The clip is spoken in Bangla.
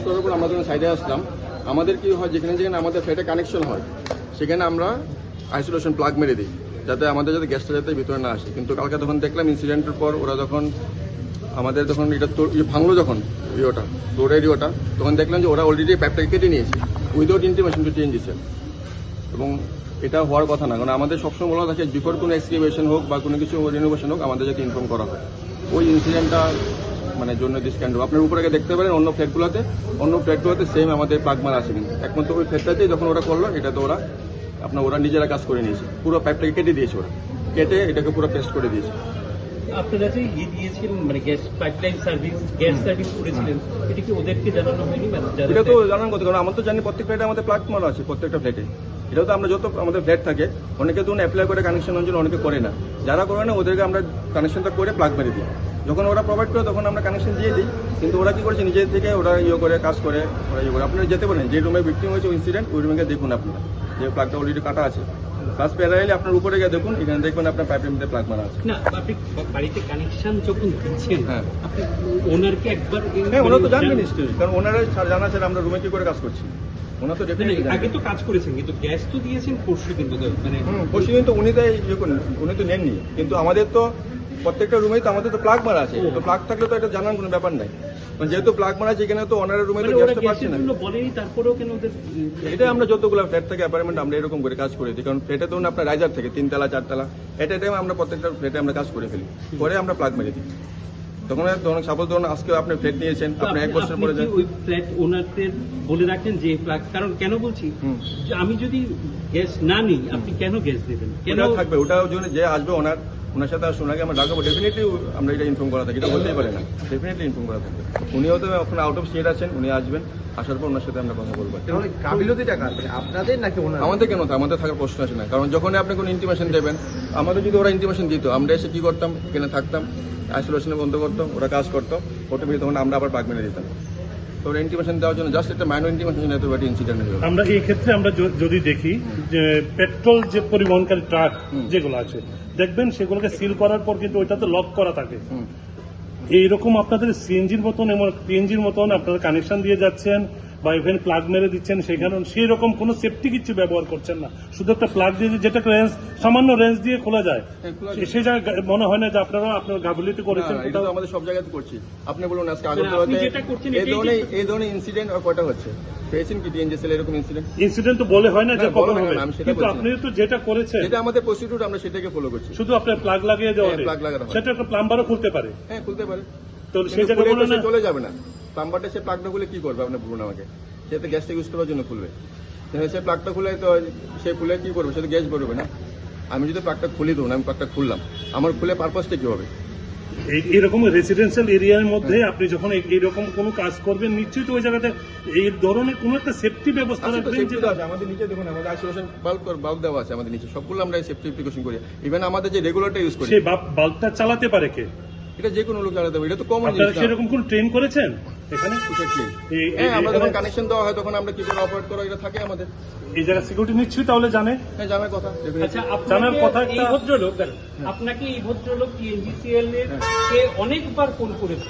করার পর আমরা যখন সাইডে আসলাম, আমাদের কি হয়, যেখানে যেখানে আমাদের ফ্ল্যাটে কানেকশন হয় সেখানে আমরা আইসোলেশন প্লাগ মেরে দিই, যাতে আমাদের যাতে গ্যাসটা যাতে ভিতরে না আসে। কিন্তু কালকে তখন দেখলাম ইনসিডেন্টের পর ওরা যখন আমাদের যখন এটা ভাঙলো, যখন ডোরের ইয়েটা, তখন দেখলাম যে ওরা অলরেডি পাইপটাকে কেটে নিয়েছে উইদাউট ইন্টিমেশন টু চেঞ্জ দিচ্ছে। এবং এটা হওয়ার কথা না, কারণ আমাদের সবসময় বলা থাকে বিফোর কোনো এক্সক্রিভেশন হোক বা কোনো কিছু রিনোভেশন হোক আমাদের যাতে ইনফর্ম করা হয়। ওই ইনসিডেন্টটা মানে জন্য দিস কাইন্ড আপনার উপরে দেখতে পারেন অন্য ফ্ল্যাটগুলোতে সেম আমাদের প্লাগ মারা আছে, কিন্তু একমাত্র ওই ফ্ল্যাটটাতেই যখন ওরা করলো এটাতে ওরা নিজেরা কাজ করে নিয়েছে, পুরো পাইপটাকে কেটে দিয়েছে, ওরা কেটে এটাকে পুরো পেস্ট করে দিয়েছে। আপনারা যে দিয়েছিলেন মানে গ্যাস পাইপলাইন সার্ভিস করেছিলেন, এটা কি ওদেরকে জানানো হয়নি? এটা তো জানার কথা, কারণ আমরা তো জানি প্রত্যেক ফ্ল্যাটে আমাদের প্লাগ মারা আছে, প্রত্যেকটা ফ্ল্যাটে। এটাও তো আমরা যত আমাদের ফ্ল্যাট থাকে অনেকে তো অ্যাপ্লাই করে কানেকশনের জন্য, অনেকে করে না। যারা করে না ওদেরকে আমরা কানেকশনটা করে প্লাগ মেরে দিই। যখন ওরা প্রোভাইড করে তখন আমরা কানেকশন দিয়ে দিই, কিন্তু ওরা কি করেছে নিজের থেকে ওরা কাজ করে আপনারা যেতে পারেন যে রুমে ভিক্টিম হয়েছে ইনসিডেন্ট, ওই রুমে দেখুন আপনারা যে প্লাগটা অলরেডি কাটা আছে। প্লাস প্যারালালি আপনার উপরে গিয়ে দেখুন, এখানে দেখবেন আপনার পাইপের মধ্যে প্লাগ মারা আছে। না, আপনি বাড়িতে কানেকশন যখন দিচ্ছেন, হ্যাঁ, আপনি ওনারকে একবার ওনারা তো জানবেন নিশ্চয়ই, কারণ ওনারা জানা ছিল আমরা রুমে কি করে কাজ করছি। ওনারা তো আগে তো কাজ করেছেন, কিন্তু গ্যাস তো দিয়েছেন পরশু দিন, মানে পরশু দিন তো উনি তো নেননি, কিন্তু আমাদের তো প্রত্যেকটা রুমেই তো আমাদের তো প্লাগ মারা আছে। তো প্লাগ থাকলে তো এটা জানার কোনো ব্যাপার নাই, যেহেতু প্লাগ মারা আছে এখানে তো ওনারের রুমে তো গ্যাসটা পাচ্ছে না। বলেই তারপরেও কেন ওদের এটা আমরা যতগুলো ফ্ল্যাট থেকে অ্যাপার্টমেন্ট আমরা এরকম করে কাজ করে দিই, কারণ ফ্ল্যাটে তো আপনার রাইজার থেকে 3 তলা 4 তলা এটা আমরা প্রত্যেকটা ফ্ল্যাটে আমরা কাজ করে ফেলি, করে আমরা প্লাগ মেরে দিই। তখন সাপোজ ধরুন আজকে আপনি ফ্ল্যাট নিয়েছেন, আপনি 1 বছর পরে ওই ফ্ল্যাট ওনারদের বলে রাখেন যে প্লাগ, কারণ কেন বলছি যে আমি যদি গ্যাস না নিই আপনি কেন গ্যাস দেবেন, কেন থাকবে ওটার জন্য যে আসবে ওনার সাথে আসুন আগে আমরা ডাকাবো, ডেফিনেটলি আমরা এটা ইনফর্ম করা থাকি, এটা বলতেই পারে না, ডেফিনেটলি ইনফর্ম করা থাকবে। উনিও তো ওখানে আউট অফ স্টেট আছেন, উনি আসবেন, আসার পর ওনার সাথে আমরা কথা বলবো। আপনাদের নাকি আমাদের কেন, আমাদের থাকার প্রশ্ন আসে না, কারণ যখন আপনি কোনো ইন্টিমেশন দেবেন, আমাদের যদি ওরা ইন্টিমেশন দিত আমরা এসে কি করতাম, এখানে থাকতাম, আইসোলেশনে বন্ধ করতাম, ওরা কাজ করতো, ওটা ভিতরে তখন আমরা আবার পাক মেরে দিতাম। তো ওরা ইন্টিমেশন দেওয়ার জন্য জাস্ট একটা মাইনর ইন্টিমেশন এত একটা ইনসিডেন্ট হলো। আমরা এই ক্ষেত্রে আমরা যদি দেখি যে পেট্রোল যে পরিবহনকারী ট্রাক যেগুলো আছে দেখবেন সেগুলোকে সিল করার পর কিন্তু ওইটাতে লক করা থাকে। এইরকম আপনাদের সিএনজির মতন এবং পিএনজির মতন আপনারা কানেকশন দিয়ে যাচ্ছেন বা ইভেন প্লাগ মেরে দিচ্ছেন, সেখানে সেই রকম কোনো সেফটি কিছু ব্যবহার করছেন না, শুধু একটা প্লাগ দিয়ে যেটা রেঞ্জ সামান্য রেঞ্জ দিয়ে খোলা যায়, সেই জায়গায় মনে হয় না যে আপনারা আপনার গাফিলতি করেছেন? এটা তো আমাদের সব জায়গায় করছি। আপনি বলুন আজকে এই ধরনের ইনসিডেন্ট কয়টা হচ্ছে, পেয়েছেন কি টিএনজিএসএল এরকম ইনসিডেন্ট তো বলে হয় না যে কখন হবে, কিন্তু আপনি তো যেটা করেছেন এটা আমাদের প্রসিডিউর, আমরা সেটাকে ফলো করছি। শুধু আপনার প্লাগ লাগিয়ে দেওয়া, প্লাগ লাগানো সেটা একটা প্লাম্বারও খুলতে পারে। হ্যাঁ, খুলতে পারে, তো সেই জায়গায় বলে না চলে যাবে না। প্লাম্বারটা সে প্লাগটা খুলে কি করবে আপনি বলুন আমাকে, সে তো গ্যাসটা ইউজ করার জন্য খুলবে, সে প্লাগটা খুলে তো সে খুলে কি করবে, সে তো গ্যাস ভরবে না। আমি যদি প্লাগটা খুলে দেবো, আমি প্লাগটা খুললাম, আমার খুলে পারপাসটা কি হবে? এইরকম রেসিডেন্সিয়াল এরিয়ার মধ্যে আপনি যখন এইরকম কোনো কাজ করবেন, নিশ্চয়ই তো ওই জায়গাতে এই ধরনের কোনো একটা সেফটি ব্যবস্থা রাখবেন। আমাদের নিচে দেখুন আমাদের আইসোলেশন বাল্ব দেওয়া আছে, আমাদের নিচে সবগুলো আমরা সেফটি প্রিকশন করি। ইভেন আমাদের যে রেগুলেটর ইউজ করি, সেই বাল্বটা চালাতে পারে কে? এটা যে কোনো লোক চালাতে পারে, এটা তো কমন। আপনারা সেরকম কোন ট্রেন করেছেন এখানে? আমরা যখন কানেকশন দেওয়া হয় তখন আমরা কি করে অপারেট করা, এটা থাকে আমাদের। এই জায়গা সিকিউরিটি নিশ্চয়ই তাহলে জানে। হ্যাঁ, জানার কথা। আচ্ছা, জানার কথা। এই ভদ্রলোক আপনাকে এই ভদ্রলোক টিএনজিসিএল এর অনেকবার ফোন করেছে।